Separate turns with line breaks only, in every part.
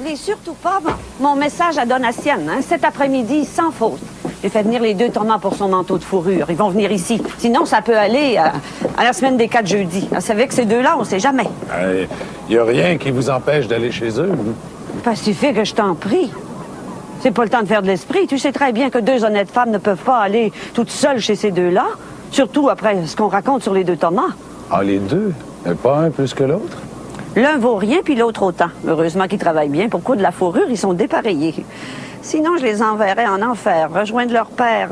N'oubliez surtout pas mon message à Donatienne, hein, cet après-midi, sans faute. J'ai fait venir les 2 Thomas pour son manteau de fourrure. Ils vont venir ici. Sinon, ça peut aller à la semaine des 4 jeudis. C'est avec ces deux-là, on sait jamais.
Il n'y a rien qui vous empêche d'aller chez eux.
Pas suffit que je t'en prie. C'est pas le temps de faire de l'esprit. Tu sais très bien que 2 honnêtes femmes ne peuvent pas aller toutes seules chez ces deux-là. Surtout après ce qu'on raconte sur les 2 Thomas.
Ah, les deux? Pas un plus que l'autre?
L'un vaut rien, puis l'autre autant. Heureusement qu'ils travaillent bien. Pour coup de la fourrure, ils sont dépareillés. Sinon, je les enverrais en enfer, rejoindre leur père.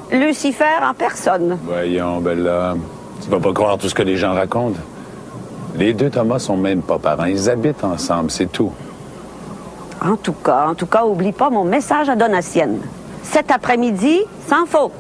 Lucifer en personne.
Voyons, Bella, tu vas pas croire tout ce que les gens racontent. Les 2 Thomas sont même pas parents. Ils habitent ensemble, c'est tout.
En tout cas, oublie pas mon message à Donatienne. Cet après-midi, sans faute.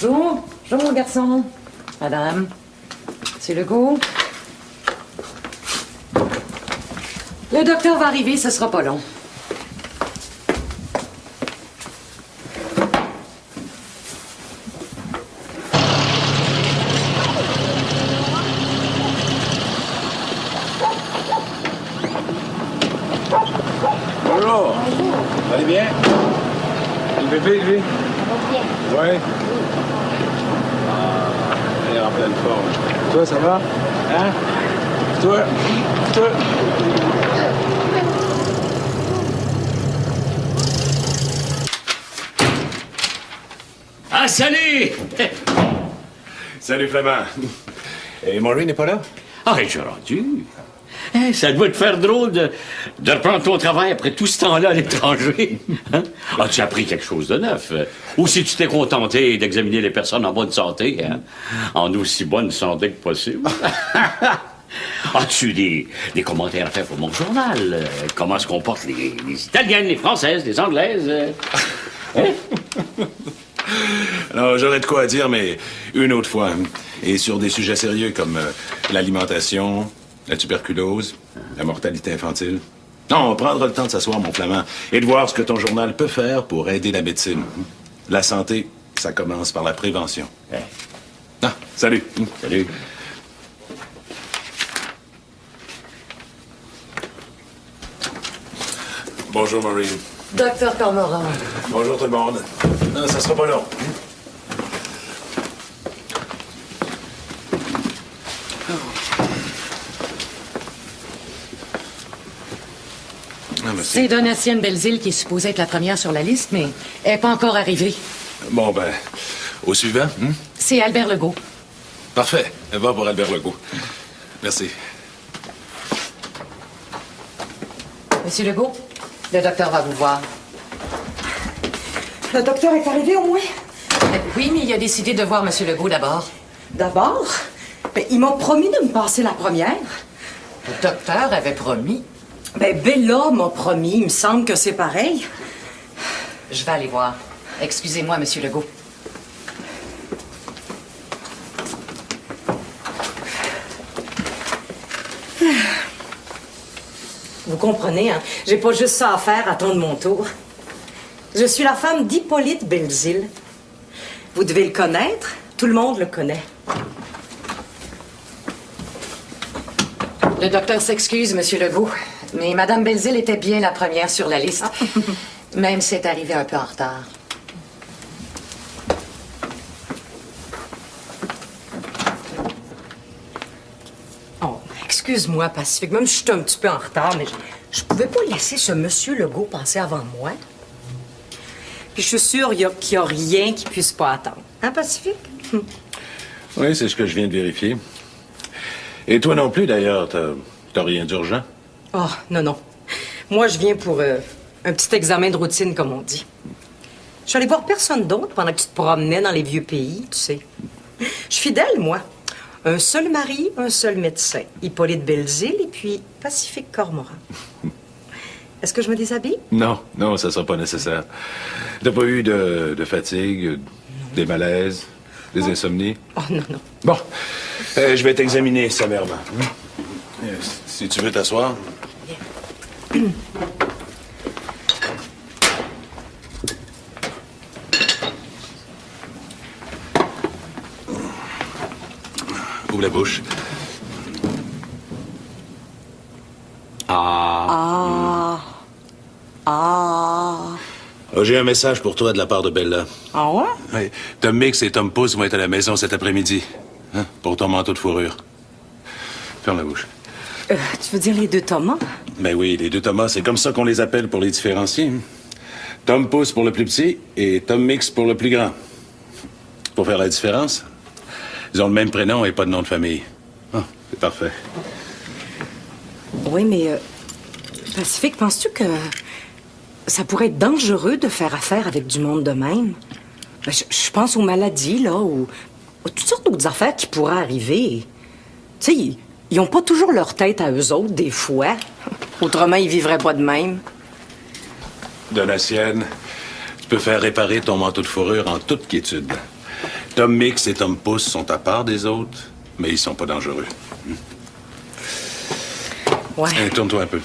Bonjour, mon garçon. Madame. C'est Legault. Le docteur va arriver, ce sera pas long.
Bonjour. Vous allez bien? Le bébé, lui? Oui. Il est en pleine forme. Toi, ça va? Hein? Toi?
Ah, salut!
Salut, Flamand. Et Maureen n'est pas là?
Ah, j'ai rendu. Hein, ça doit te faire drôle de reprendre ton travail après tout ce temps-là à l'étranger. Hein? As-tu appris quelque chose de neuf? Ou si tu t'es contenté d'examiner les personnes en bonne santé, hein? En aussi bonne santé que possible? As-tu des commentaires à faire pour mon journal? Comment se comportent les Italiennes, les Françaises, les Anglaises? Hein?
Alors, j'aurais de quoi à dire, mais une autre fois. Et sur des sujets sérieux comme l'alimentation, la tuberculose, la mortalité infantile. Non, on prendra le temps de s'asseoir, mon Flamand, et de voir ce que ton journal peut faire pour aider la médecine. La santé, ça commence par la prévention.
Ouais.
Ah, salut.
Salut.
Bonjour, Maureen.
Docteur Cormoran.
Bonjour, tout le monde. Non, ça sera pas long. Ah,
C'est Donatienne Belzile qui est supposée être la première sur la liste, mais elle n'est pas encore arrivée.
Bon, ben, au suivant.
C'est Albert Legault.
Parfait. Va pour Albert Legault. Merci.
Monsieur Legault, le docteur va vous voir.
Le docteur est arrivé au moins?
Oui, mais il a décidé de voir Monsieur Legault d'abord.
D'abord? Ben, il m'a promis de me passer la première.
Le docteur avait promis.
Ben, Bella m'a promis. Il me semble que c'est pareil.
Je vais aller voir. Excusez-moi, Monsieur Legault.
Vous comprenez, hein? J'ai pas juste ça à faire, attendre mon tour. Je suis la femme d'Hippolyte Belzile. Vous devez le connaître. Tout le monde le connaît.
Le docteur s'excuse, Monsieur Legault, mais Madame Belzile était bien la première sur la liste. Même si elle est arrivée un peu en retard.
Oh, excuse-moi, Pacifique. Même si je suis un petit peu en retard, mais je pouvais pas laisser ce monsieur Legault passer avant moi. Puis je suis sûre qu'il y a rien qui puisse pas attendre. Hein, Pacifique?
Oui, c'est ce que je viens de vérifier. Et toi non plus, d'ailleurs, t'as rien d'urgent?
Oh, non. Moi, je viens pour un petit examen de routine, comme on dit. Je suis allée voir personne d'autre pendant que tu te promenais dans les vieux pays, tu sais. Je suis fidèle, moi. Un seul mari, un seul médecin. Hippolyte Belzile et puis Pacifique Cormoran. Est-ce que je me déshabille?
Non, ça sera pas nécessaire. T'as pas eu de fatigue, des malaises, des insomnies?
Oh, non.
Bon, je vais t'examiner sommairement. Si tu veux t'asseoir. Ouvre la bouche. J'ai un message pour toi de la part de Bella.
Ah ouais?
Oui. Tom Mix et Tom Pouce vont être à la maison cet après-midi. Hein, pour ton manteau de fourrure. Ferme la bouche.
Tu veux dire les deux Thomas?
Ben oui, les deux Thomas, c'est comme ça qu'on les appelle pour les différencier. Hein. Tom Pouce pour le plus petit et Tom Mix pour le plus grand. Pour faire la différence, ils ont le même prénom et pas de nom de famille. Ah, c'est parfait.
Oui, mais Pacifique, penses-tu que ça pourrait être dangereux de faire affaire avec du monde de même? Ben, je pense aux maladies, là, ou toutes sortes d'autres affaires qui pourraient arriver. Tu sais, ils ont pas toujours leur tête à eux autres, des fois. Autrement, ils vivraient pas de même.
Donatienne, tu peux faire réparer ton manteau de fourrure en toute quiétude. Tom Mix et Tom Pouce sont à part des autres, mais ils sont pas dangereux.
Ouais.
Tourne-toi un peu.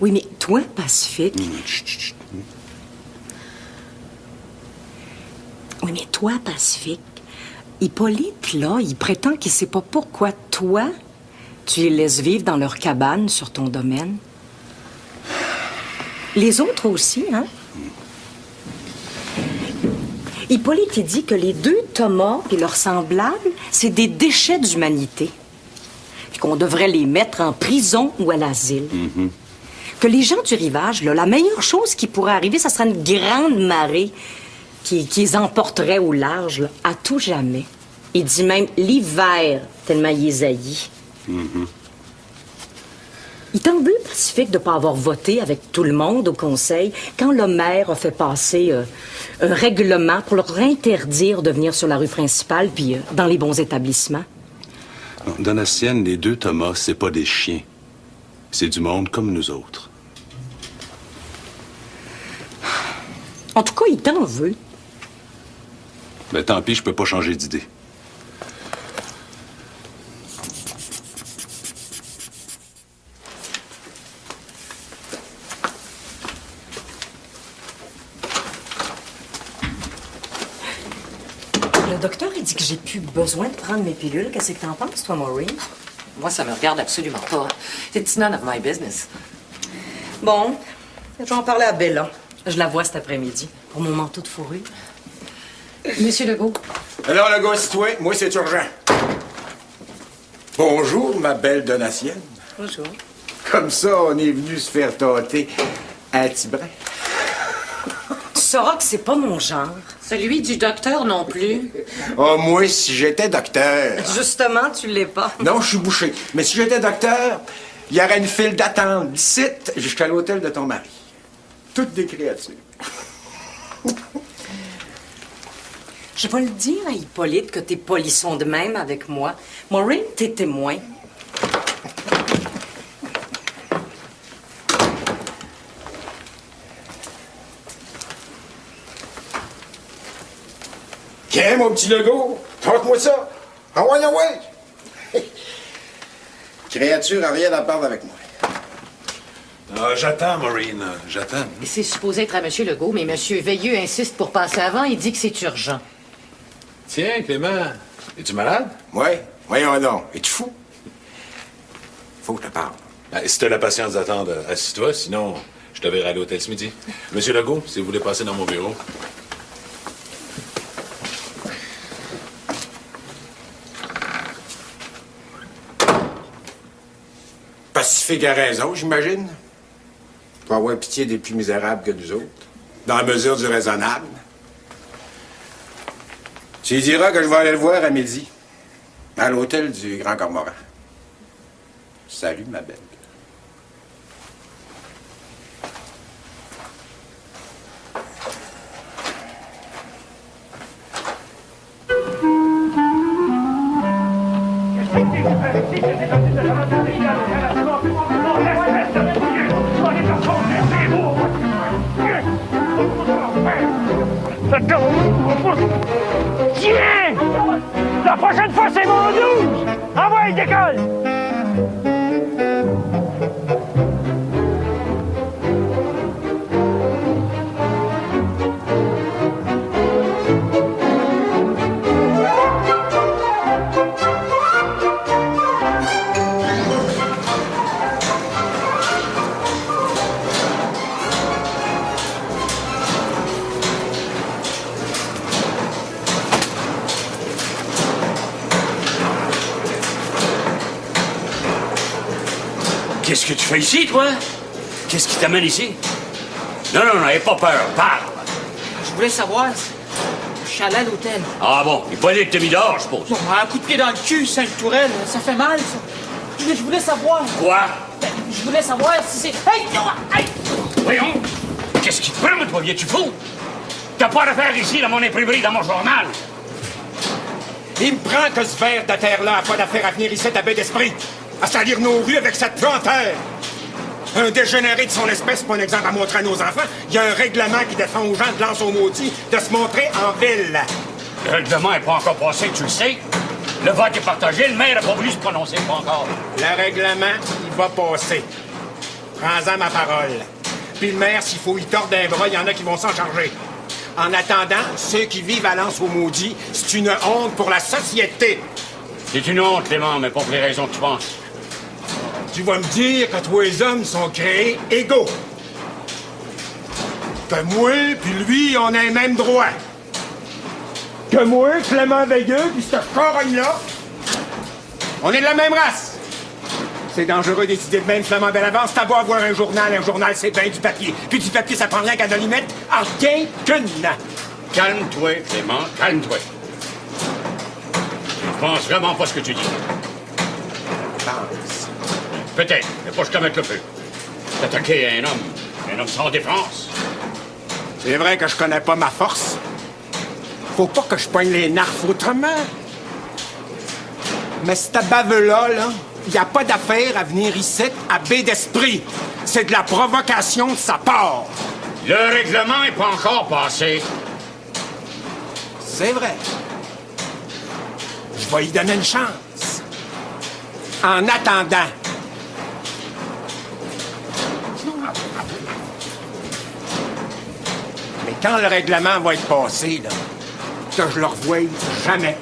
Oui, mais toi, Pacifique... Oui, mais toi, Pacifique, Hippolyte, là, il prétend qu'il sait pas pourquoi toi, tu les laisses vivre dans leur cabane sur ton domaine. Les autres aussi, hein? Hippolyte, il dit que les deux Thomas et leurs semblables, c'est des déchets d'humanité. Puis qu'on devrait les mettre en prison ou à l'asile. Que les gens du rivage, là, la meilleure chose qui pourrait arriver, ça serait une grande marée qui les emporterait au large, là, à tout jamais. Il dit même l'hiver, tellement il les haït. Il t'en veut, Pacifique, de ne pas avoir voté avec tout le monde au conseil quand le maire a fait passer un règlement pour leur interdire de venir sur la rue principale puis dans les bons établissements.
Donatienne, les deux Thomas, c'est pas des chiens. C'est du monde comme nous autres.
En tout cas, il t'en veut.
Ben tant pis, je peux pas changer d'idée.
Le docteur, il dit que j'ai plus besoin de prendre mes pilules. Qu'est-ce que t'en penses, toi, Maureen?
Moi, ça me regarde absolument pas. It's none of my business.
Bon, je vais en parler à Bella. Je la vois cet après-midi pour mon manteau de fourrure.
Monsieur Legault.
Alors, Legault, c'est toi. Moi, c'est urgent. Bonjour, ma belle Donatienne.
Bonjour.
Comme ça, on est venu se faire tâter un petit brin.
Tu sauras que c'est pas mon genre.
Celui du docteur non plus.
Oh, moi, si j'étais docteur...
Justement, tu l'es pas.
Non, je suis bouché. Mais si j'étais docteur, il y aurait une file d'attente d'ici jusqu'à l'hôtel de ton mari. Toutes des créatures.
Je vais le dire à Hippolyte que t'es polisson de même avec moi. Maureen, t'es témoin.
Tiens, mon petit Legault, tente-moi ça. Ah ouais, ah ouais. Créature a rien à perdre avec moi.
J'attends, Maureen, j'attends.
C'est supposé être à M. Legault, mais M. Veilleux insiste pour passer avant. Il dit que c'est urgent.
Tiens, Clément, es-tu malade?
Ouais, voyons donc. Es-tu fou? Faut que je te parle.
Si t'as la patience d'attendre, assis-toi, sinon je te verrai à l'hôtel ce midi. Monsieur Legault, si vous voulez passer dans mon bureau.
Pacifique a raison, j'imagine. Pour avoir pitié des plus misérables que nous autres. Dans la mesure du raisonnable. Tu lui diras que je vais aller le voir à midi. À l'hôtel du Grand Cormoran. Salut, ma belle.
Tiens! La prochaine fois, c'est mon 12! Envoie, décolle!
Qu'est-ce que tu fais ici, toi? Qu'est-ce qui t'amène ici? Non, n'aie pas peur, parle!
Je voulais savoir. Je suis allé à l'hôtel.
Ah bon, Hippolyte t'a mis dehors, je suppose.
Bon, un coup de pied dans le cul, Sainte-Tourelle, ça fait mal, ça. Mais je voulais savoir.
Quoi?
Ben, je voulais savoir si c'est... Hey! Hey!
Voyons! Qu'est-ce qui te prend, toi, viens-tu fou? T'as pas d'affaire ici, dans mon imprimerie, dans mon journal.
Il me prend que ce ver de terre-là a pas d'affaire à venir ici à baie d'esprit. À salir nos rues avec cette plantaire. Un dégénéré de son espèce, pas un exemple à montrer à nos enfants. Il y a un règlement qui défend aux gens de lance au maudit de se montrer en ville.
Le règlement n'est pas encore passé, tu le sais. Le vote est partagé, le maire n'a pas voulu se prononcer, pas encore.
Le règlement, il va passer. Prends-en ma parole. Puis le maire, s'il faut y tordre un bras, il y en a qui vont s'en charger. En attendant, ceux qui vivent à lance au maudit, c'est une honte pour la société.
C'est une honte, Clément, mais pas pour les raisons que tu penses.
Tu vas me dire que tous les hommes sont créés égaux. Que moi puis lui, on a les mêmes droits. Que moi, Clément Veilleux, puis ce corogne-là, on est de la même race. C'est dangereux d'étudier de même Flamand Belle Avance. T'as beau avoir un journal c'est bien du papier. Puis du papier, ça prend rien qu'à y mettre en rien qu'une.
Calme-toi, Clément, calme-toi. Je pense vraiment pas ce que tu dis.
Pense.
Peut-être, mais pas jusqu'à mettre le feu. T'attaquer un homme sans défense.
C'est vrai que je connais pas ma force. Faut pas que je poigne les narfs autrement. Mais cette bave-là, y a pas d'affaire à venir ici à baie d'esprit. C'est de la provocation de sa part.
Le règlement est pas encore passé.
C'est vrai. Je vais lui donner une chance. En attendant. Mais quand le règlement va être passé, là, que je le revoie jamais.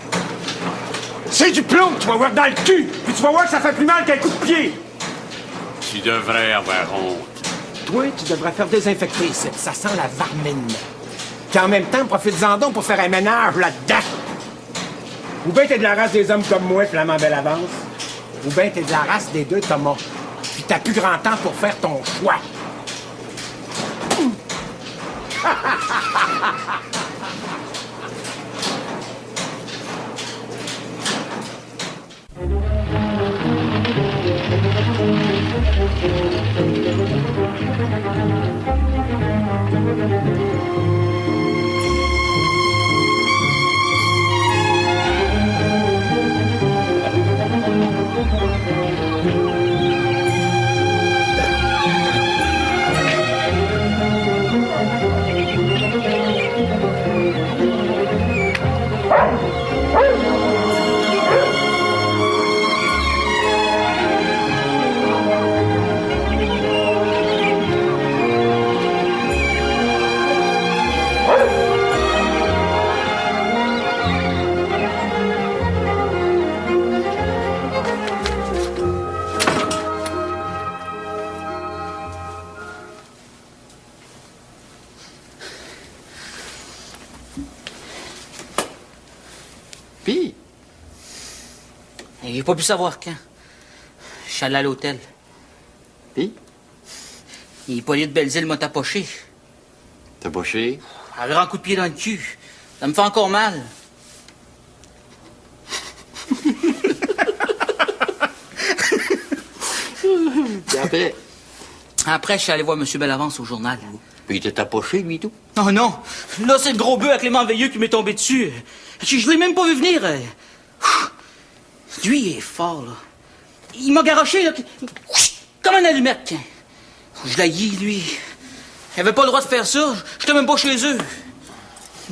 C'est du plomb que tu vas voir dans le cul, puis tu vas voir que ça fait plus mal qu'un coup de pied.
Tu devrais avoir honte.
Toi, tu devrais faire désinfecter ici. Ça sent la vermine. Puis en même temps, profite-en donc pour faire un ménage là-dedans. Ou bien t'es de la race des hommes comme moi, Flamand Belle Avance, ou bien t'es de la race des deux Thomas. Puis t'as plus grand temps pour faire ton choix.
il n'a pas pu savoir quand. Je suis allé à l'hôtel.
Puis?
Hippolyte Belzile m'a tapoché.
Tapoché?
Un grand coup de pied dans le cul. Ça me fait encore mal.
Puis après?
Après, je suis allé voir M. Bellavance au journal.
Puis il t'a tapoché, lui, tout?
Oh non! Là, c'est le gros bœuf à Clément Veilleux qui m'est tombé dessus. Je l'ai même pas vu venir. Lui, il est fort, là. Il m'a garoché, là, comme un allumette, tiens. Je l'haïs, lui. Il avait pas le droit de faire ça. J'étais même pas chez eux.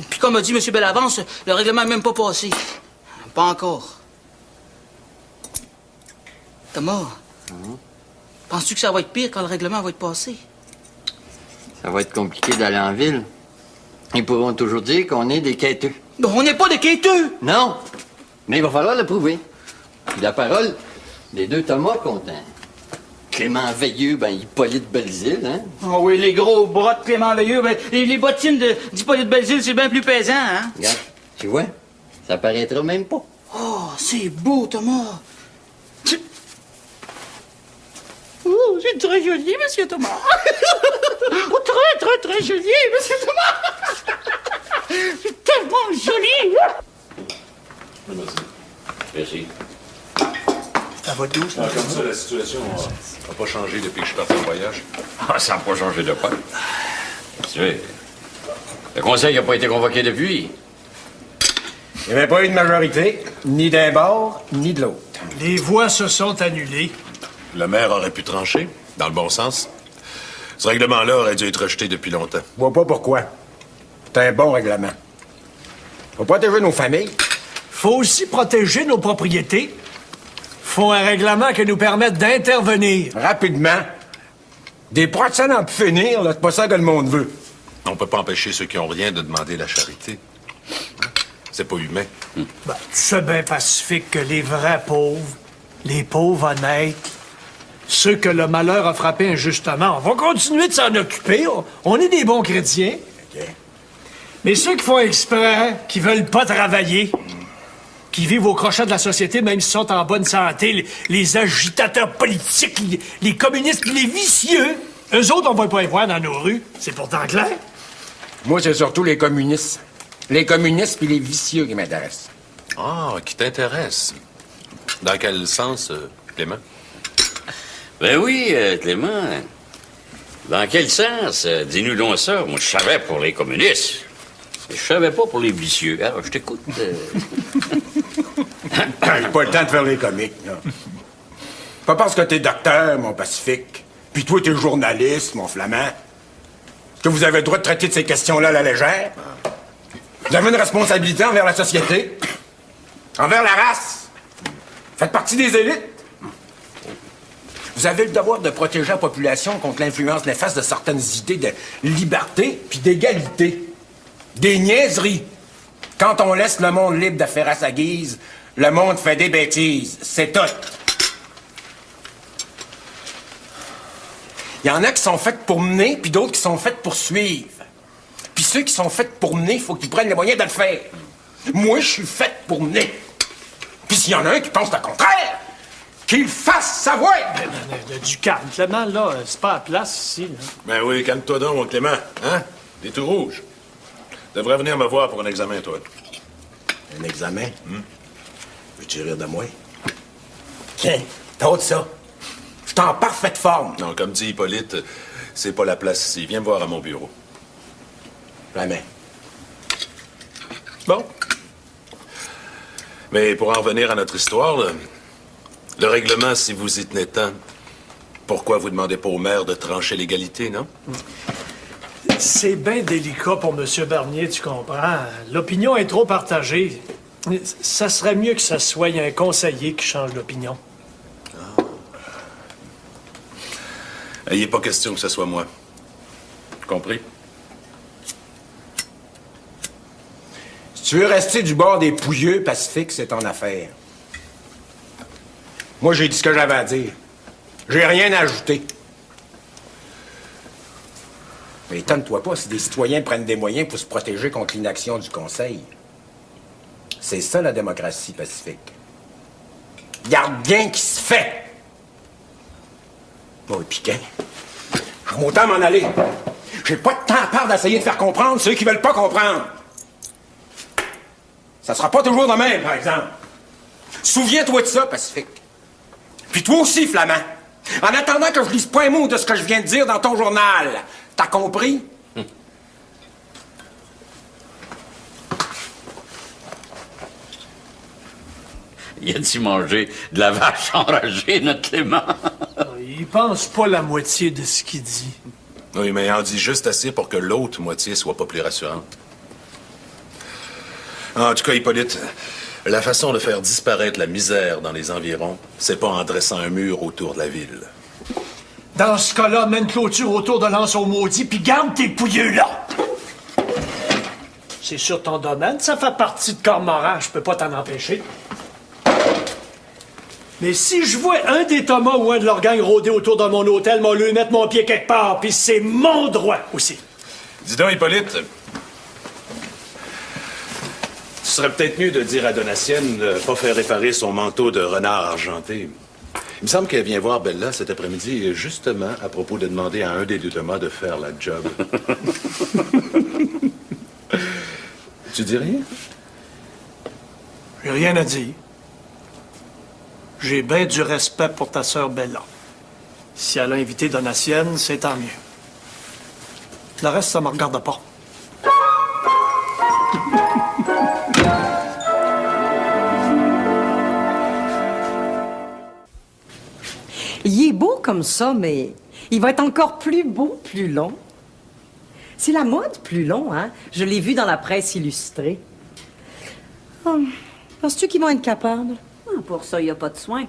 Puis comme a dit M. Bellavance, le règlement n'est même pas passé. Pas encore. Thomas, penses-tu que ça va être pire quand le règlement va être passé?
Ça va être compliqué d'aller en ville. Ils pourront toujours dire qu'on est des quêteux.
Bon, on n'est pas des quêteux!
Non! Mais il va falloir le prouver. Puis la parole des deux Thomas comptent. Clément Veilleux, ben Hippolyte Belzile, hein?
Oh oui, les gros bras de Clément Veilleux, ben, les bottines d'Hippolyte Belzile, c'est bien plus pesant, hein?
Regarde, tu vois? Ça paraîtra même pas.
Oh, c'est beau, Thomas! Oh, c'est très joli, monsieur Thomas! Oh, très joli, monsieur Thomas! C'est tellement joli!
Merci.
Ça va d'où, ça?
Comme ça, la situation n'a pas changé depuis que je suis parti en voyage.
Ah, ça n'a pas changé de pas. Tu sais, le conseil n'a pas été convoqué depuis.
Il n'y avait pas eu de majorité, ni d'un bord, ni de l'autre.
Les voix se sont annulées.
Le maire aurait pu trancher, dans le bon sens. Ce règlement-là aurait dû être rejeté depuis longtemps.
Je vois pas pourquoi. C'est un bon règlement. Faut protéger nos familles.
Faut aussi protéger nos propriétés. Faut un règlement qui nous permette d'intervenir.
Rapidement. Des procès n'en plus finir, là, c'est pas ça que le monde veut.
On peut pas empêcher ceux qui ont rien de demander la charité. C'est pas humain.
Ben, tu sais bien, Pacifique, que les vrais pauvres, les pauvres honnêtes, ceux que le malheur a frappé injustement, on va continuer de s'en occuper. On est des bons chrétiens.
OK.
Mais ceux qui font exprès, qui veulent pas travailler, qui vivent au crochet de la société, même s'ils sont en bonne santé, les agitateurs politiques, les communistes, les vicieux, eux autres, on va pas les voir dans nos rues. C'est pourtant clair.
Moi, c'est surtout les communistes. Les communistes puis les vicieux qui m'intéressent.
Ah, qui t'intéresse. Dans quel sens, Clément?
Ben oui, Clément. Dans quel sens? Dis-nous donc ça. Moi, je savais pour les communistes. Je savais pas pour les vicieux. Alors, je t'écoute.
J'ai pas le temps de faire les comiques, là. Pas parce que t'es docteur, mon Pacifique, puis toi, t'es journaliste, mon Flamand, que vous avez le droit de traiter de ces questions-là à la légère. Vous avez une responsabilité envers la société, envers la race. Faites partie des élites. Vous avez le devoir de protéger la population contre l'influence néfaste de certaines idées de liberté puis d'égalité. Des niaiseries. Quand on laisse le monde libre de faire à sa guise, le monde fait des bêtises. C'est tout. Il y en a qui sont faites pour mener, puis d'autres qui sont faites pour suivre. Puis ceux qui sont faits pour mener, il faut qu'ils prennent les moyens de le faire. Moi, je suis faite pour mener. Puis s'il y en a un qui pense le contraire, qu'il fasse savoir!
Du calme, Clément, là, c'est pas à place ici, là.
Ben oui, calme-toi donc, mon Clément. Hein? T'es tout rouge. Tu devrais venir me voir pour un examen, toi.
Un examen? Veux-tu rire de moi? Tiens, t'as ça. Je suis en parfaite forme.
Non, comme dit Hippolyte, c'est pas la place ici. Viens me voir à mon bureau.
Jamais.
Bon. Mais pour en revenir à notre histoire, le règlement, si vous y tenez tant, pourquoi vous demandez pas au maire de trancher l'égalité, non?
C'est bien délicat pour M. Bernier, tu comprends. L'opinion est trop partagée. Ça serait mieux que ce soit un conseiller qui change d'opinion.
Il n'est pas question que ce soit moi. Compris?
Si tu veux rester du bord des pouilleux, Pacifique, c'est ton affaire. Moi, j'ai dit ce que j'avais à dire. J'ai rien à ajouter. Mais étonne-toi pas si des citoyens prennent des moyens pour se protéger contre l'inaction du Conseil. C'est ça, la démocratie, Pacifique. Garde bien qui se fait. Bon, et puis qu'un? Je vais autant m'en aller. J'ai pas de temps à part d'essayer de faire comprendre ceux qui veulent pas comprendre. Ça sera pas toujours de même, par exemple. Souviens-toi de ça, Pacifique. Puis toi aussi, Flamand. En attendant que je lise pas un mot de ce que je viens de dire dans ton journal. T'as compris?
Il a-tu mangé de la vache enragée, notre Clément?
Il pense pas la moitié de ce qu'il dit.
Oui, mais il en dit juste assez pour que l'autre moitié soit pas plus rassurante. En tout cas, Hippolyte, la façon de faire disparaître la misère dans les environs, c'est pas en dressant un mur autour de la ville.
Dans ce cas-là, mets une clôture autour de l'anse maudit, puis garde tes pouilleux là! C'est sur ton domaine, ça fait partie de Cormoran, je peux pas t'en empêcher. Mais si je vois un des Thomas ou un de leur gang rôder autour de mon hôtel, moi, lui mettre mon pied quelque part, puis c'est mon droit aussi.
Dis donc, Hippolyte, ce serait peut-être mieux de dire à Donatienne de pas faire réparer son manteau de renard argenté. Il me semble qu'elle vient voir Bella cet après-midi, justement à propos de demander à un des deux Thomas de faire la job. Tu dis rien?
J'ai rien à dire. J'ai bien du respect pour ta sœur Bella. Si elle a invité Donatienne, c'est tant mieux. Le reste, ça me regarde pas.
Il est beau comme ça, mais il va être encore plus beau, plus long. C'est la mode, plus long, hein? Je l'ai vu dans la presse illustrée. Oh, penses-tu qu'ils vont être capables?
Ah, pour ça, il n'y a pas de soin. De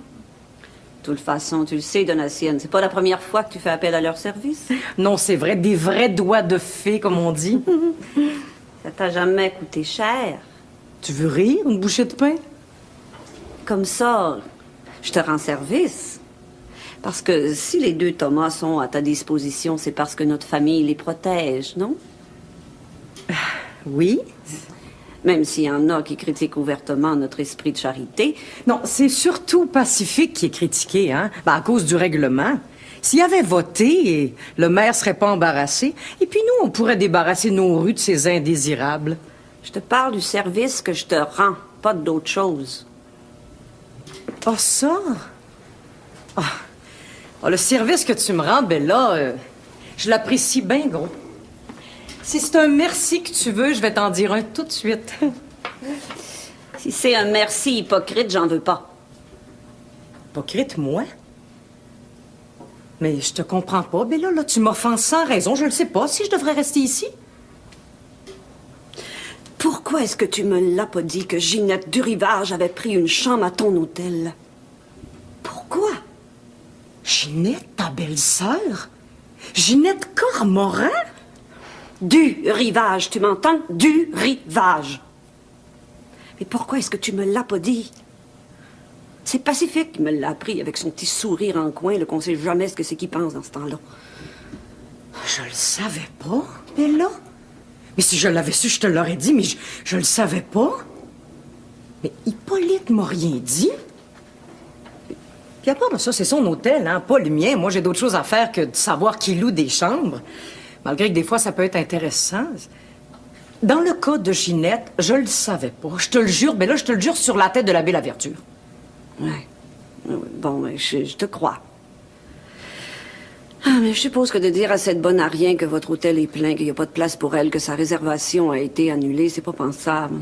toute façon, tu le sais, Donatienne, c'est pas la première fois que tu fais appel à leur service.
Non, c'est vrai, des vrais doigts de fée, comme on dit.
Ça t'a jamais coûté cher.
Tu veux rire, une bouchée de pain?
Comme ça, je te rends service. Parce que si les deux Thomas sont à ta disposition, c'est parce que notre famille les protège, non?
Oui.
Même s'il y en a qui critiquent ouvertement notre esprit de charité.
Non, c'est surtout Pacifique qui est critiqué, hein? À cause du règlement. S'il avait voté, le maire serait pas embarrassé. Et puis nous, on pourrait débarrasser nos rues de ces indésirables.
Je te parle du service que je te rends, pas d'autre chose.
Oh, ça? Oh, le service que tu me rends, Bella, je l'apprécie bien gros. Si c'est un merci que tu veux, je vais t'en dire un tout de suite.
Si c'est un merci hypocrite, j'en veux pas.
Hypocrite, moi? Mais je te comprends pas, Bella, là, tu m'offenses sans raison. Je ne sais pas si je devrais rester ici.
Pourquoi est-ce que tu me l'as pas dit que Ginette Durivage avait pris une chambre à ton hôtel? Pourquoi?
Ginette, ta belle-sœur? Ginette Cormoran?
Du rivage, tu m'entends? Du rivage. Mais pourquoi est-ce que tu me l'as pas dit? C'est Pacifique qui me l'a appris avec son petit sourire en coin, qu'on sait jamais ce que c'est qu'il pense dans ce temps-là.
Je le savais pas, Bella. Mais si je l'avais su, je te l'aurais dit, mais je le savais pas. Mais Hippolyte m'a rien dit. Puis à part de ça, c'est son hôtel, hein, pas le mien. Moi, j'ai d'autres choses à faire que de savoir qui loue des chambres. Malgré que des fois, ça peut être intéressant. Dans le cas de Ginette, je le savais pas. Je te le jure, Bella, je te le jure sur la tête de l'abbé Laverture.
Ouais. Bon, je te crois. Ah, mais je suppose que de dire à cette bonne à rien que votre hôtel est plein, qu'il n'y a pas de place pour elle, que sa réservation a été annulée, c'est pas pensable.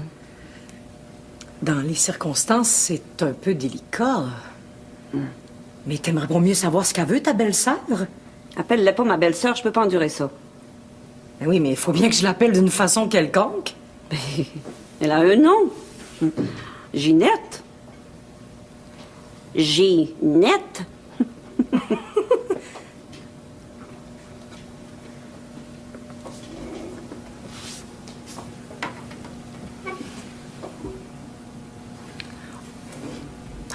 Dans les circonstances, c'est un peu délicat. Mais t'aimerais bon mieux savoir ce qu'elle veut, ta belle-sœur?
Appelle-la pas ma belle-sœur, je peux pas endurer ça.
Ben oui, mais il faut bien que je l'appelle d'une façon quelconque.
Ben, elle a un nom. Ginette. Ginette.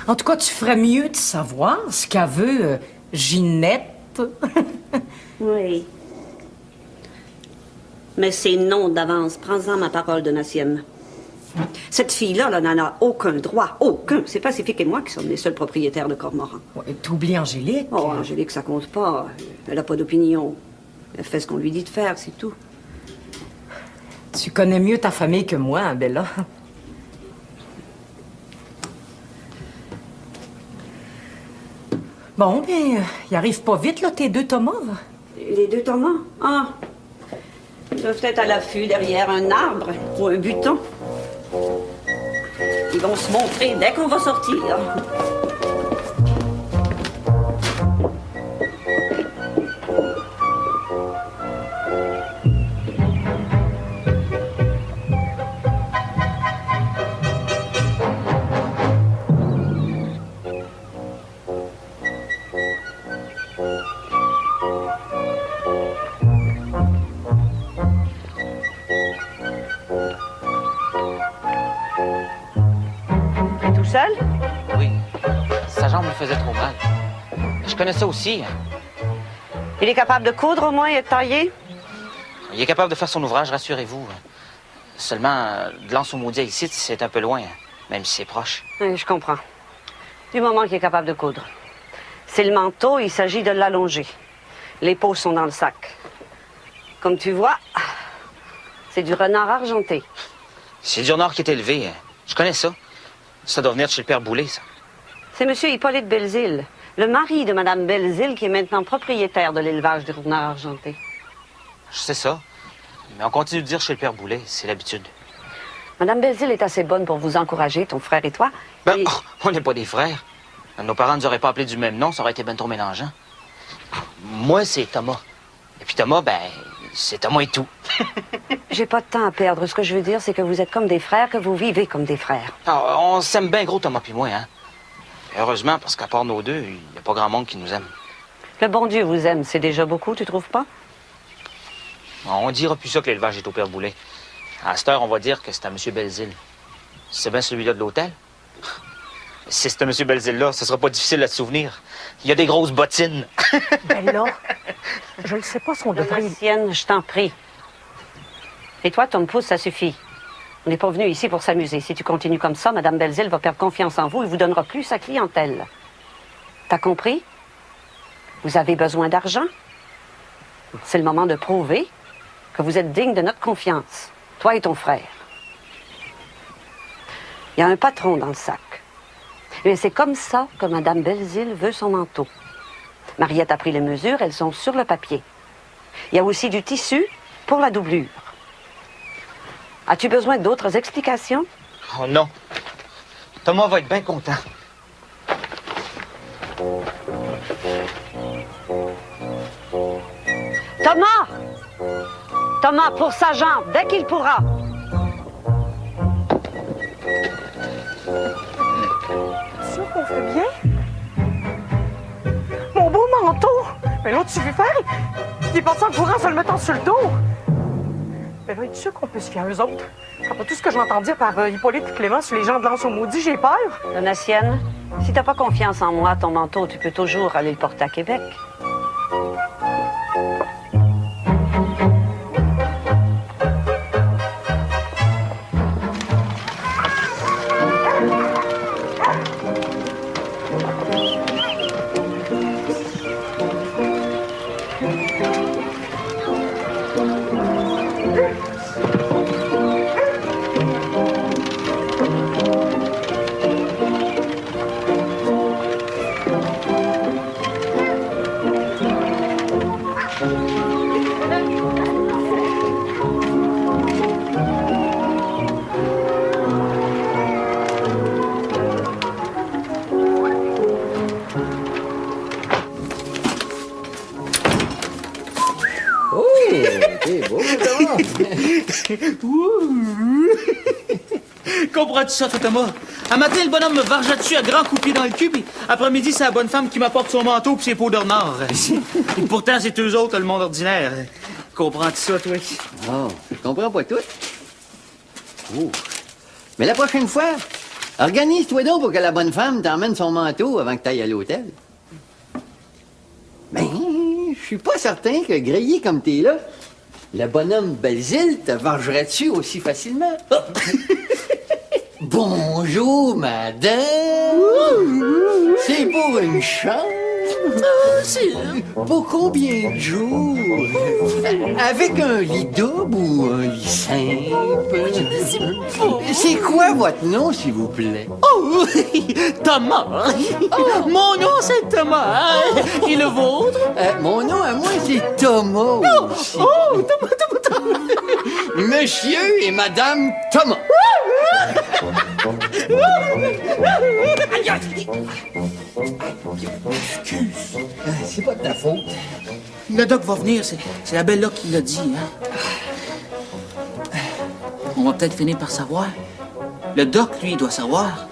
En tout cas, tu ferais mieux de savoir ce qu'elle veut, Ginette.
Oui. Mais c'est non d'avance. Prends-en ma parole, Donatienne. Cette fille-là, là, n'en a aucun droit. Aucun. C'est Pacifique et moi qui sommes les seuls propriétaires de Cormoran.
Ouais, t'oublies Angélique.
Oh, Angélique, ça compte pas. Elle a pas d'opinion. Elle fait ce qu'on lui dit de faire, c'est tout.
Tu connais mieux ta famille que moi, hein, Bella. Bon, ben, ils arrivent pas vite, là, tes deux Thomas.
Les deux Thomas? Ah. Ils doivent être à l'affût derrière un arbre ou un buton. Ils vont se montrer dès qu'on va sortir. Seul?
Oui. Sa jambe me faisait trop mal. Je connais ça aussi.
Il est capable de coudre au moins et de tailler?
Il est capable de faire son ouvrage, rassurez-vous. Seulement, de Lens au Maudit ici, c'est un peu loin, même si c'est proche.
Oui, je comprends. Du moment qu'il est capable de coudre. C'est le manteau, il s'agit de l'allonger. Les peaux sont dans le sac. Comme tu vois, c'est du renard argenté.
C'est du renard qui est élevé. Je connais ça. Ça doit venir de chez le père Boulet, ça.
C'est M. Hippolyte Belzile, le mari de Mme Belzile, qui est maintenant propriétaire de l'élevage du renard argenté.
Je sais ça. Mais on continue de dire chez le père Boulet, c'est l'habitude.
Mme Belzile est assez bonne pour vous encourager, ton frère et toi.
Ben, on n'est pas des frères. Nos parents ne nous auraient pas appelés du même nom, ça aurait été ben trop mélangeant. Moi, c'est Thomas. Et puis Thomas, ben, c'est Thomas et tout.
J'ai pas de temps à perdre. Ce que je veux dire, c'est que vous êtes comme des frères, que vous vivez comme des frères.
Alors, on s'aime bien gros, Thomas puis moi, hein. Et heureusement, parce qu'à part nous deux, il n'y a pas grand monde qui nous aime.
Le bon Dieu vous aime, c'est déjà beaucoup, tu trouves pas?
On dira plus ça que l'élevage est au père Boulet. À cette heure, on va dire que c'est à M. Belzile. C'est bien celui-là de l'hôtel? Si c'est à M. Belzile-là, ce sera pas difficile à te souvenir. Il y a des grosses bottines.
Ben là, je ne sais pas si on devrait...
Donatienne, je t'en prie. Et toi, Tom Pouce, ça suffit. On n'est pas venu ici pour s'amuser. Si tu continues comme ça, Mme Belzile va perdre confiance en vous et vous donnera plus sa clientèle. T'as compris? Vous avez besoin d'argent? C'est le moment de prouver que vous êtes digne de notre confiance, toi et ton frère. Il y a un patron dans le sac. Et c'est comme ça que Mme Belzile veut son manteau. Mariette a pris les mesures, elles sont sur le papier. Il y a aussi du tissu pour la doublure. As-tu besoin d'autres explications?
Oh non. Thomas va être bien content.
Thomas! Thomas, pour sa jambe, dès qu'il pourra.
Sûr qu'on fait bien? Mon beau manteau! Mais l'autre, tu veux faire? Il est parti en courant, se le mettant sur le dos. Mais là, es-tu sûr qu'on peut se fier à eux autres? Après tout ce que j'ai entendu dire par Hippolyte et Clément sur les gens de Lens au Maudit, j'ai peur.
Donatienne, si t'as pas confiance en moi, ton manteau, tu peux toujours aller le porter à Québec.
Comprends-tu ça, toi, Thomas? Un matin, le bonhomme me vargeait dessus à grands coups de pied dans le cul, puis après-midi, c'est la bonne femme qui m'apporte son manteau puis ses peaux de renard. Et pourtant, c'est eux autres, le monde ordinaire. Comprends-tu ça, toi?
Oh, je comprends pas tout. Oh. Mais la prochaine fois, organise-toi donc pour que la bonne femme t'emmène son manteau avant que t'ailles à l'hôtel. Ben, je suis pas certain que grillé comme t'es là, le bonhomme Belzile te vargerait dessus aussi facilement. Bonjour, madame. C'est pour une chambre. Pour combien de jours? Avec un lit double ou un lit simple? C'est quoi votre nom, s'il vous plaît?
Oh, Thomas. Mon nom, c'est Thomas. Et le vôtre?
Mon nom à moi, c'est Thomas aussi.
Oh, Thomas.
Monsieur et Madame Thomas. Excuse. C'est pas de ta faute.
Le doc va venir, c'est la belle là qui l'a dit, hein? On va peut-être finir par savoir. Le doc, lui, il doit savoir.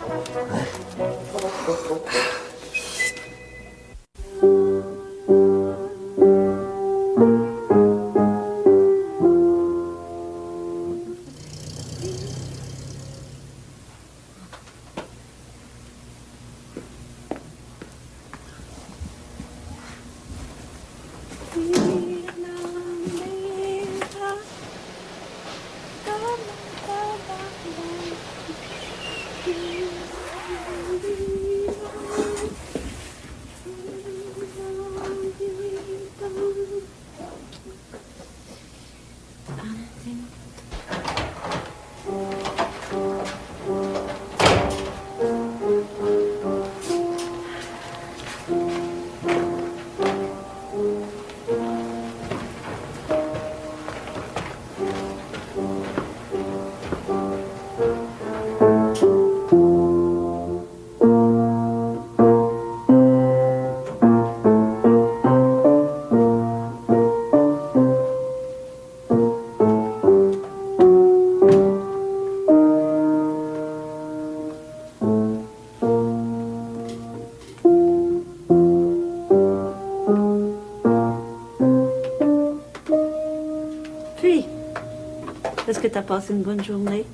Est-ce que tu as passé une bonne journée?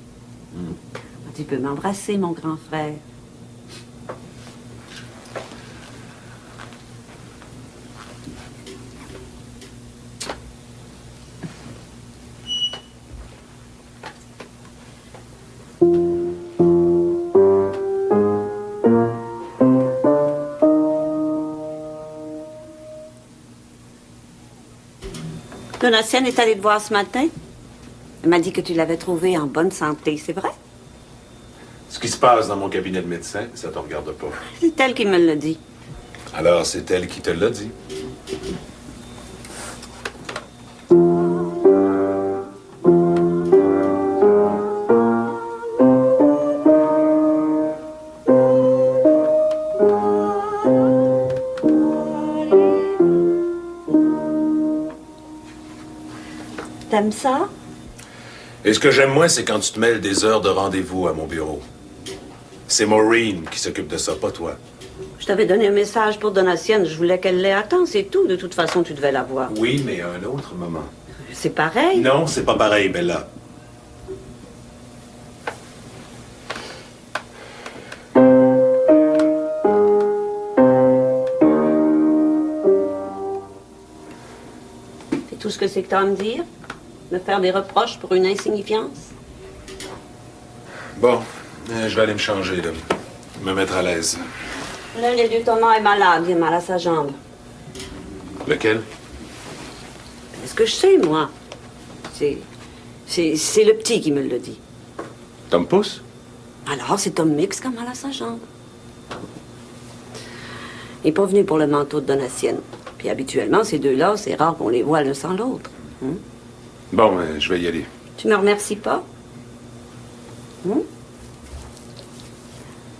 Tu peux m'embrasser, mon grand frère. Donatienne est allée te voir ce matin. Elle m'a dit que tu l'avais trouvée en bonne santé, c'est vrai?
Ce qui se passe dans mon cabinet de médecin, ça te regarde pas.
C'est elle qui me l'a dit.
Alors, c'est elle qui te l'a dit.
T'aimes ça?
Et ce que j'aime moins, c'est quand tu te mêles des heures de rendez-vous à mon bureau. C'est Maureen qui s'occupe de ça, pas toi.
Je t'avais donné un message pour Donatienne. Je voulais qu'elle l'ait à temps, c'est tout. De toute façon, tu devais l'avoir.
Oui, mais à un autre moment.
C'est pareil?
Non, c'est pas pareil, Bella.
C'est tout ce que c'est que t'as à me dire? Me faire des reproches pour une insignifiance?
Bon, je vais aller me changer, là. Me mettre à l'aise.
L'un des deux Thomas est malade. Il a mal à sa jambe.
Lequel?
Est-ce que je sais, moi? C'est le petit qui me le dit.
Tom Pouce?
Alors, c'est Tom Mix qui a mal à sa jambe. Il n'est pas venu pour le manteau de Donatienne. Puis habituellement, ces deux-là, c'est rare qu'on les voit l'un sans l'autre. Hein?
Bon, je vais y aller.
Tu me remercies pas?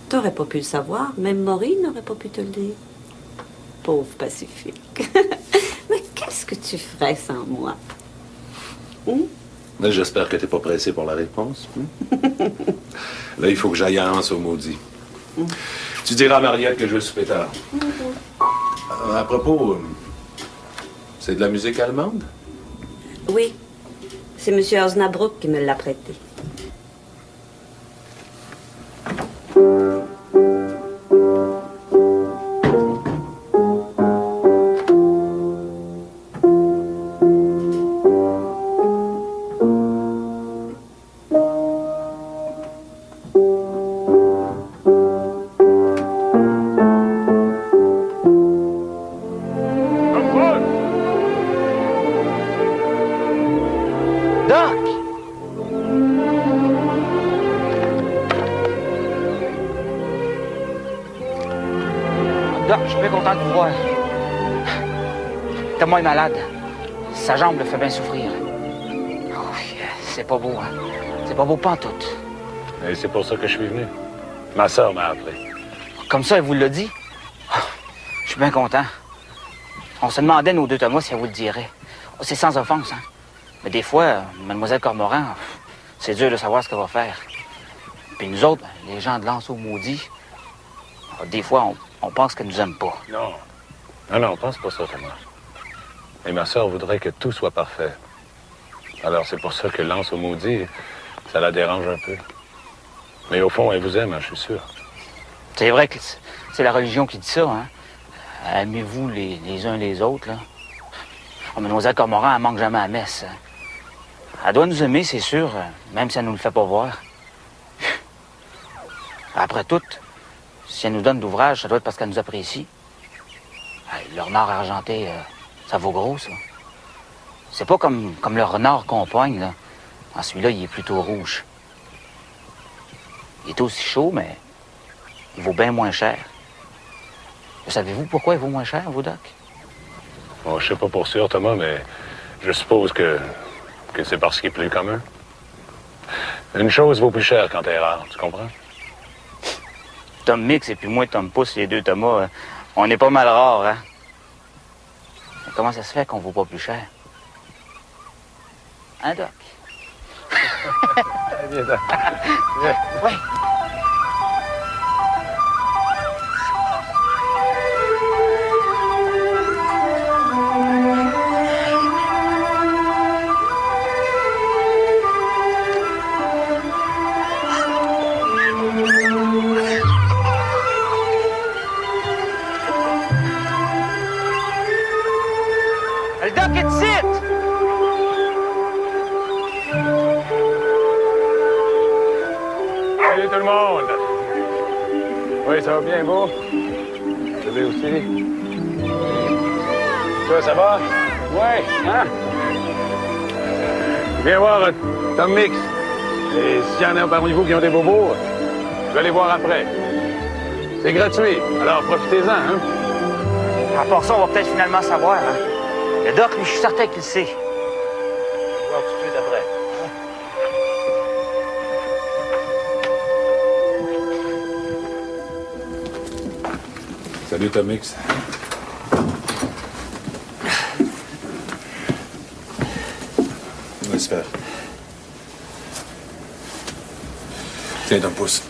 T'aurais pas pu le savoir. Même Maureen n'aurait pas pu te le dire. Pauvre Pacifique. Mais qu'est-ce que tu ferais sans moi?
J'espère que t'es pas pressé pour la réponse. Là, il faut que j'aille à Anse au maudit. Tu diras à Mariette que je vais souper tard. À propos, c'est de la musique allemande?
Oui. C'est M. Osnabrück qui me l'a prêté.
content de vous voir. Thomas est malade. Sa jambe le fait bien souffrir. Oh, c'est pas beau, hein? C'est pas beau pantoute.
Et c'est pour ça que je suis venu. Ma sœur m'a appelé.
Comme ça, elle vous l'a dit? Oh, je suis bien content. On se demandait, nos deux Thomas, si elle vous le dirait. Oh, c'est sans offense, hein? Mais des fois, Mademoiselle Cormoran, c'est dur de savoir ce qu'elle va faire. Puis nous autres, les gens de Lanceau maudit, des fois, on pense qu'elle nous aime pas.
Non. Non, pense pas ça, Thomas. Et ma sœur voudrait que tout soit parfait. Alors c'est pour ça que Lance au maudit, ça la dérange un peu. Mais au fond, elle vous aime, hein, je suis sûr.
C'est vrai que c'est la religion qui dit ça, hein? Aimez-vous les uns les autres, là. Oh, Mademoiselle Cormoran, elle manque jamais à la messe. Elle doit nous aimer, c'est sûr, même si elle nous le fait pas voir. Après tout, si elle nous donne d'ouvrage, ça doit être parce qu'elle nous apprécie. Le renard argenté, ça vaut gros, ça. C'est pas comme le renard qu'on poigne, là. Celui-là, il est plutôt rouge. Il est aussi chaud, mais il vaut bien moins cher. Savez-vous pourquoi il vaut moins cher, vous, Doc?
Bon, je sais pas pour sûr, Thomas, mais je suppose que c'est parce qu'il est plus commun. Une chose vaut plus cher quand elle est rare, tu comprends?
Tom Mix et puis moi, Tom Pouce, les deux Thomas, on est pas mal rares, hein? Mais comment ça se fait qu'on vaut pas plus cher? Hein, Doc?
Viens, Doc.
Oui. Le Doc est ici!
Salut tout le monde! Oui, ça va bien, vous? Vous allez aussi? Toi, ça va? Oui, hein? Viens voir Tom Mix. Et s'il y en a parmi vous qui ont des bobos, je vais les voir après. C'est gratuit, alors profitez-en, hein?
À part ça, on va peut-être finalement savoir, hein? Le Doc, lui, je suis certain qu'il le sait. Je vais voir tout de suite après.
Salut, Tom Mix. Laisse faire. Tiens, Tom Pouce.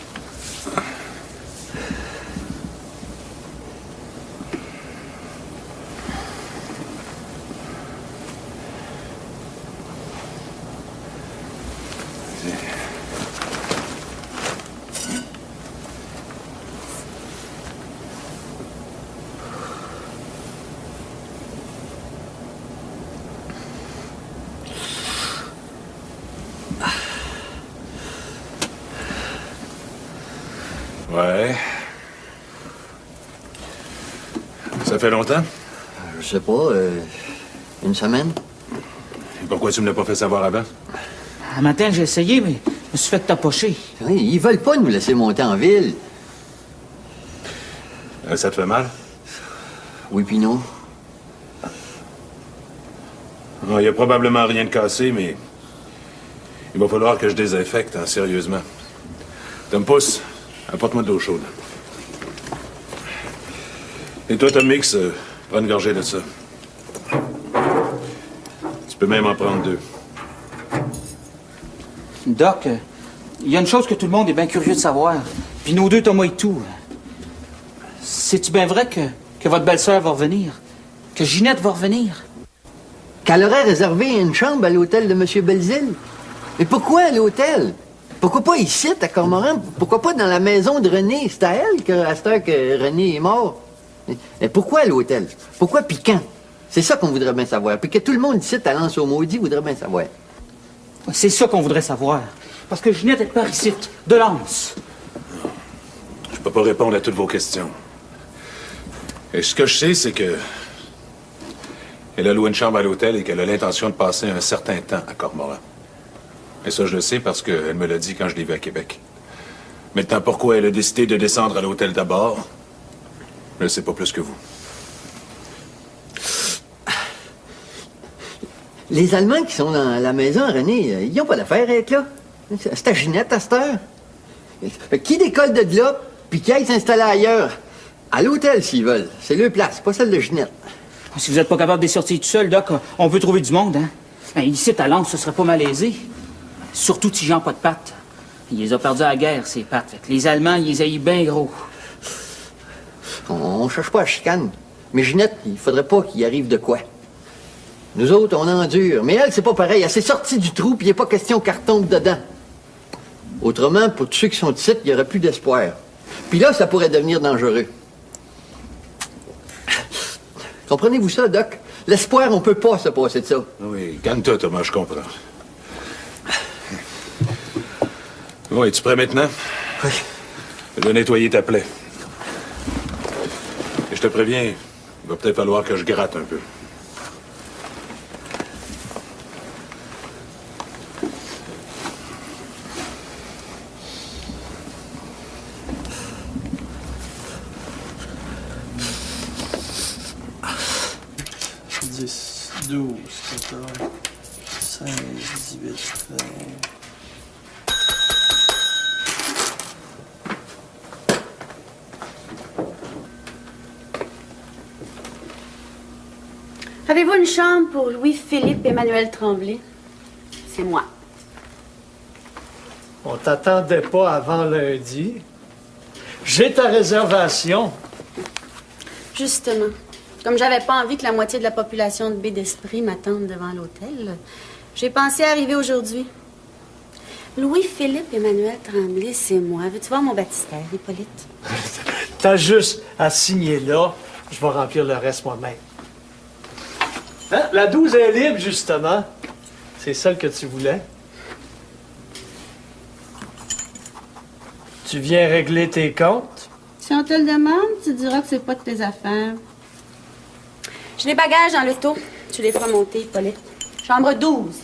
Ouais. Ça fait longtemps?
Je sais pas, une semaine.
Et pourquoi tu me l'as pas fait savoir avant?
Un matin, j'ai essayé, mais je me suis fait tapocher.
Oui, ils veulent pas nous laisser monter en ville.
Ça te fait mal?
Oui, puis non.
Il y a probablement rien de cassé, mais il va falloir que je désinfecte, hein, sérieusement. Tom Pouce, apporte-moi de l'eau chaude. Et toi, Tom Mix, prends une gorgée de ça. Tu peux même en prendre deux.
Doc, il y a une chose que tout le monde est bien curieux de savoir. Puis nos deux Thomas et tout. C'est-tu bien vrai que votre belle-sœur va revenir? Que Ginette va revenir?
Qu'elle aurait réservé une chambre à l'hôtel de M. Belzile. Mais pourquoi à l'hôtel? Pourquoi pas ici, à Cormoran? Pourquoi pas dans la maison de René? C'est à elle, à cette heure que René est mort. Mais pourquoi à l'hôtel? Pourquoi puis quand? C'est ça qu'on voudrait bien savoir. Puis que tout le monde ici, à Lance au maudit, voudrait bien savoir.
C'est ça qu'on voudrait savoir. Parce que Ginette est par ici, de Lance.
Je peux pas répondre à toutes vos questions. Et ce que je sais, c'est que elle a loué une chambre à l'hôtel et qu'elle a l'intention de passer un certain temps à Cormoran. Et ça, je le sais parce qu'elle me l'a dit quand je l'ai vue à Québec. Maintenant, pourquoi elle a décidé de descendre à l'hôtel d'abord, je ne sais pas plus que vous.
Les Allemands qui sont dans la maison, René, ils n'ont pas d'affaire à être là. C'est à Ginette, à cette heure. Qui décolle de là, puis qui aille s'installer ailleurs? À l'hôtel, s'ils veulent. C'est leur place, pas celle de Ginette.
Si vous n'êtes pas capable de les sortir tout seul, Doc, on peut trouver du monde, hein? Ben, ici, à Lens, ce serait pas malaisé. Surtout si Jean pas de pattes. Il les a perdus à la guerre, ces pattes. Fait que les Allemands, ils les haïssent bien gros.
On cherche pas à chicane. Mais Ginette, il faudrait pas qu'il arrive de quoi. Nous autres, on endure. Mais elle, c'est pas pareil. Elle s'est sortie du trou, puis il n'est pas question qu'elle retombe dedans. Autrement, pour tous ceux qui sont ici, il n'y aurait plus d'espoir. Puis là, ça pourrait devenir dangereux. Comprenez-vous ça, Doc? L'espoir, on peut pas se passer de ça.
Oui, calme-toi, Thomas, je comprends. Oui, es-tu prêt maintenant?
Oui.
Je dois nettoyer ta plaie. Et je te préviens, il va peut-être falloir que je gratte un peu.
Dix, 12, 14, 16, 18, 20...
Avez-vous une chambre pour Louis-Philippe Emmanuel Tremblay? C'est moi.
On t'attendait pas avant lundi. J'ai ta réservation.
Justement. Comme j'avais pas envie que la moitié de la population de Baie d'Esprit m'attende devant l'hôtel, j'ai pensé arriver aujourd'hui. Louis-Philippe Emmanuel Tremblay, c'est moi. Veux-tu voir mon baptistère, Hippolyte?
T'as juste à signer là. Je vais remplir le reste moi-même. Hein? La 12 est libre, justement. C'est celle que tu voulais. Tu viens régler tes comptes?
Si on te le demande, tu diras que c'est pas de tes affaires. J'ai des bagages dans l'auto. Tu les feras monter, Hippolyte. Chambre 12.